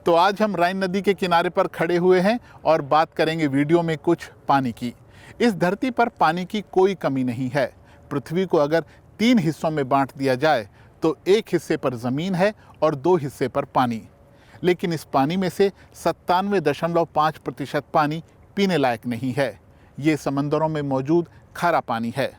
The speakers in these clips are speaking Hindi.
तो आज हम राइन नदी के किनारे पर खड़े हुए हैं और बात करेंगे वीडियो में कुछ पानी की। इस धरती पर पानी की कोई कमी नहीं है। पृथ्वी को अगर 3 हिस्सों में बांट दिया जाए तो एक हिस्से पर ज़मीन है और 2 हिस्से पर पानी। लेकिन इस पानी में से 97.5% पानी पीने लायक नहीं है। ये समंदरों में मौजूद खारा पानी है।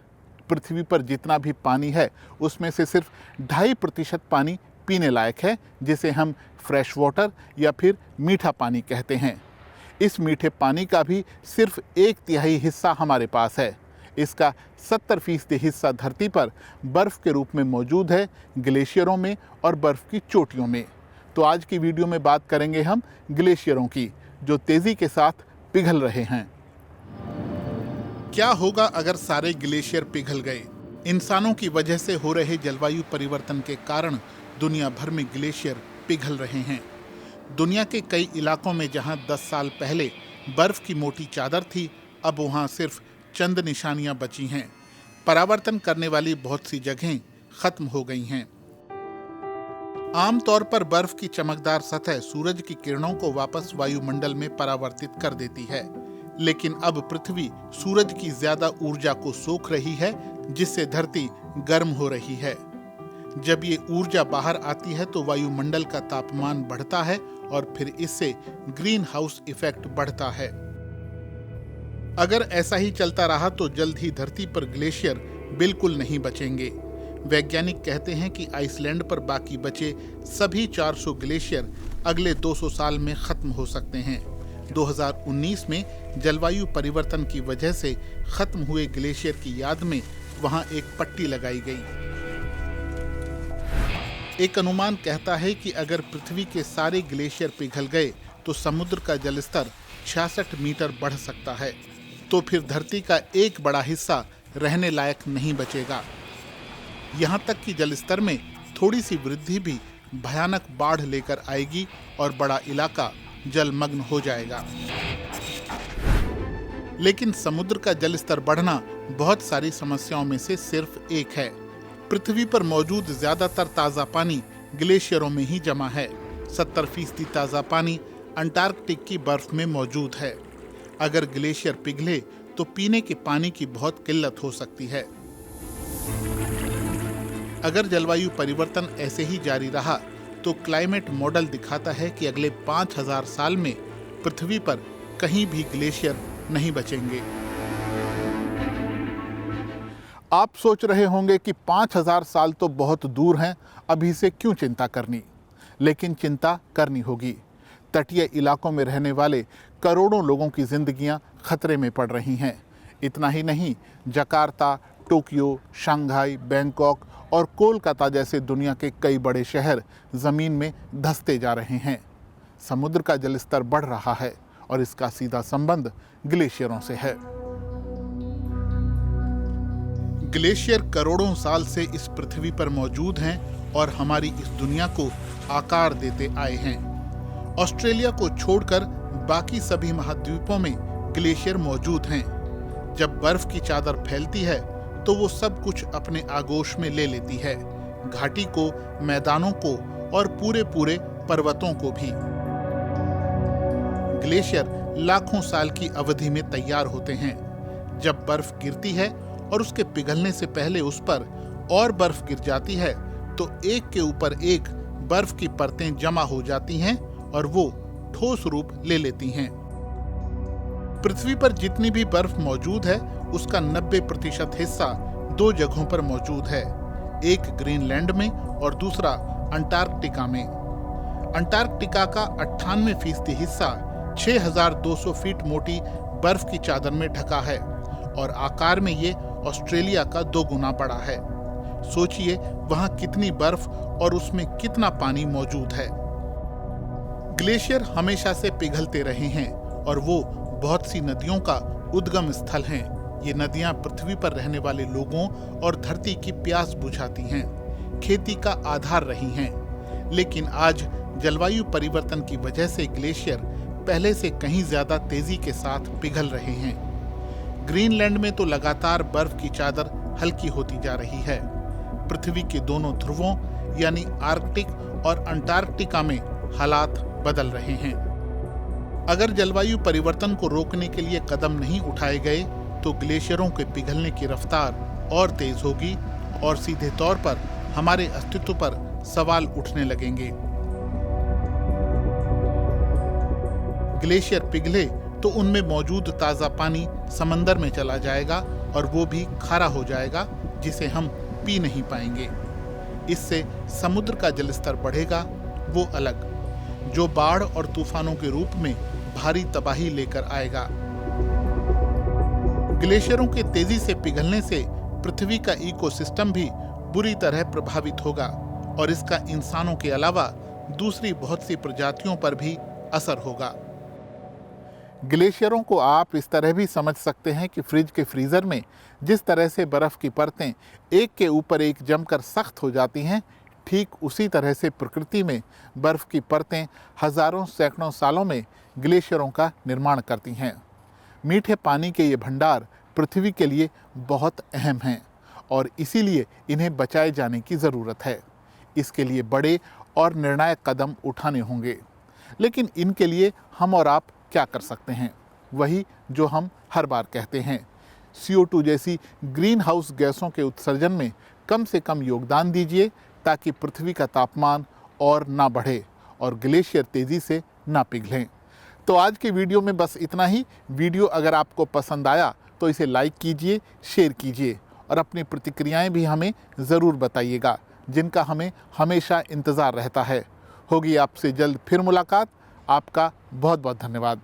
पृथ्वी पर जितना भी पानी है उसमें से सिर्फ 2.5% पानी पीने लायक है, जिसे हम फ्रेश वाटर या फिर मीठा पानी कहते हैं। इस मीठे पानी का भी सिर्फ 1/3 हिस्सा हमारे पास है। इसका 70% हिस्सा धरती पर बर्फ़ के रूप में मौजूद है, ग्लेशियरों में और बर्फ़ की चोटियों में। तो आज की वीडियो में बात करेंगे हम ग्लेशियरों की, जो तेज़ी के साथ पिघल रहे हैं। क्या होगा अगर सारे ग्लेशियर पिघल गए? इंसानों की वजह से हो रहे जलवायु परिवर्तन के कारण दुनिया भर में ग्लेशियर पिघल रहे हैं। दुनिया के कई इलाकों में जहां 10 साल पहले बर्फ की मोटी चादर थी, अब वहां सिर्फ चंद निशानियां बची हैं। परावर्तन करने वाली बहुत सी जगहें खत्म हो गई हैं। आमतौर पर बर्फ की चमकदार सतह सूरज की किरणों को वापस वायुमंडल में परावर्तित कर देती है, लेकिन अब पृथ्वी सूरज की ज्यादा ऊर्जा को सोख रही है, जिससे धरती गर्म हो रही है। जब ये ऊर्जा बाहर आती है तो वायुमंडल का तापमान बढ़ता है और फिर इससे ग्रीन हाउस इफेक्ट बढ़ता है। अगर ऐसा ही चलता रहा तो जल्द ही धरती पर ग्लेशियर बिल्कुल नहीं बचेंगे। वैज्ञानिक कहते हैं कि आइसलैंड पर बाकी बचे सभी 400 ग्लेशियर अगले 200 साल में खत्म हो सकते हैं। 2019 में जलवायु परिवर्तन की वजह से खत्म हुए ग्लेशियर की याद में वहां एक पट्टी लगाई गई। एक अनुमान कहता है कि अगर पृथ्वी के सारे ग्लेशियर पिघल गए तो समुद्र का जलस्तर 66 मीटर बढ़ सकता है। तो फिर धरती का एक बड़ा हिस्सा रहने लायक नहीं बचेगा। यहाँ तक कि जलस्तर में थोड़ी सी वृद्धि भी भयानक बाढ़ लेकर आएगी और बड़ा इलाका जलमग्न हो जाएगा। लेकिन समुद्र का जलस्तर बढ़ना बहुत सारी समस्याओं में से सिर्फ एक है। पृथ्वी पर मौजूद ज्यादातर ताज़ा पानी ग्लेशियरों में ही जमा है। 70% ताज़ा पानी अंटार्कटिक की बर्फ में मौजूद है। अगर ग्लेशियर पिघले तो पीने के पानी की बहुत किल्लत हो सकती है। अगर जलवायु परिवर्तन ऐसे ही जारी रहा तो क्लाइमेट मॉडल दिखाता है कि अगले 5000 साल में पृथ्वी पर कहीं भी ग्लेशियर नहीं बचेंगे। आप सोच रहे होंगे कि 5000 साल तो बहुत दूर हैं, अभी से क्यों चिंता करनी? लेकिन चिंता करनी होगी। तटीय इलाकों में रहने वाले करोड़ों लोगों की जिंदगियां खतरे में पड़ रही हैं। इतना ही नहीं, जकार्ता, टोक्यो, शंघाई, बैंकॉक और कोलकाता जैसे दुनिया के कई बड़े शहर जमीन में धंसते जा रहे हैं। समुद्र का जलस्तर बढ़ रहा है और इसका सीधा संबंध ग्लेशियरों से है। ग्लेशियर करोड़ों साल से इस पृथ्वी पर मौजूद हैं और हमारी इस दुनिया को आकार देते आए हैं। ऑस्ट्रेलिया को छोड़कर बाकी सभी महाद्वीपों में ग्लेशियर मौजूद हैं। जब बर्फ की चादर फैलती है तो वो सब कुछ अपने आगोश में ले लेती है, घाटी को, मैदानों को और पूरे पर्वतों को भी। ग्लेशियर लाखों साल की अवधि में तैयार होते हैं। जब बर्फ गिरती है और उसके पिघलने से पहले उस पर और बर्फ गिर जाती है तो एक के ऊपर एक बर्फ की परतें जमा हो जाती हैं और वो ठोस रूप ले लेती हैं। पृथ्वी पर जितनी भी बर्फ मौजूद है उसका 90% हिस्सा 2 जगहों पर मौजूद है, एक ग्रीनलैंड में और दूसरा अंटार्कटिका में। अंटार्कटिका का 98% हिस्सा 6200 फीट मोटी बर्फ की चादर में ढका है और आकार में ये ऑस्ट्रेलिया का 2 गुना बड़ा है। सोचिए वहां कितनी बर्फ और उसमें कितना पानी मौजूद है। ग्लेशियर हमेशा से पिघलते रहे हैं और वो बहुत सी नदियों का उद्गम स्थल हैं। ये नदियां पृथ्वी पर रहने वाले लोगों और धरती की प्यास बुझाती हैं, खेती का आधार रही हैं। लेकिन आज जलवायु परिवर्तन की वजह से ग्लेशियर पहले से कहीं ज्यादा तेजी के साथ पिघल रहे हैं। ग्रीनलैंड में तो लगातार बर्फ की चादर हल्की होती जा रही है। पृथ्वी के दोनों ध्रुवों यानी आर्कटिक और अंटार्कटिका में हालात बदल रहे हैं। अगर जलवायु परिवर्तन को रोकने के लिए कदम नहीं उठाए गए तो ग्लेशियरों के पिघलने की रफ्तार और तेज होगी और सीधे तौर पर हमारे अस्तित्व पर सवाल उठने लगेंगे। ग्लेशियर पिघले तो उनमें मौजूद ताजा पानी समंदर में चला जाएगा और वो भी खारा हो जाएगा, जिसे हम पी नहीं पाएंगे। इससे समुद्र का जलस्तर बढ़ेगा, वो अलग, जो बाढ़ और तूफानों के रूप में भारी तबाही लेकर आएगा। ग्लेशियरों के तेजी से पिघलने से पृथ्वी का इकोसिस्टम भी बुरी तरह प्रभावित होगा और इसका इंसानों के अलावा दूसरी बहुत सी प्रजातियों पर भी असर होगा। ग्लेशियरों को आप इस तरह भी समझ सकते हैं कि फ्रिज के फ्रीजर में जिस तरह से बर्फ की परतें एक के ऊपर एक जमकर सख्त हो जाती हैं, ठीक उसी तरह से प्रकृति में बर्फ की परतें हजारों सैकड़ों सालों में ग्लेशियरों का निर्माण करती हैं। मीठे पानी के ये भंडार पृथ्वी के लिए बहुत अहम हैं और इसीलिए इन्हें बचाए जाने की ज़रूरत है। इसके लिए बड़े और निर्णायक कदम उठाने होंगे, लेकिन इनके लिए हम और आप क्या कर सकते हैं? वही जो हम हर बार कहते हैं, CO2 जैसी ग्रीन हाउस गैसों के उत्सर्जन में कम से कम योगदान दीजिए ताकि पृथ्वी का तापमान और ना बढ़े और ग्लेशियर तेज़ी से ना पिघलें। तो आज के वीडियो में बस इतना ही। वीडियो अगर आपको पसंद आया तो इसे लाइक कीजिए, शेयर कीजिए और अपनी प्रतिक्रियाएं भी हमें ज़रूर बताइएगा, जिनका हमें हमेशा इंतज़ार रहता है। होगी आपसे जल्द फिर मुलाकात। आपका बहुत बहुत धन्यवाद।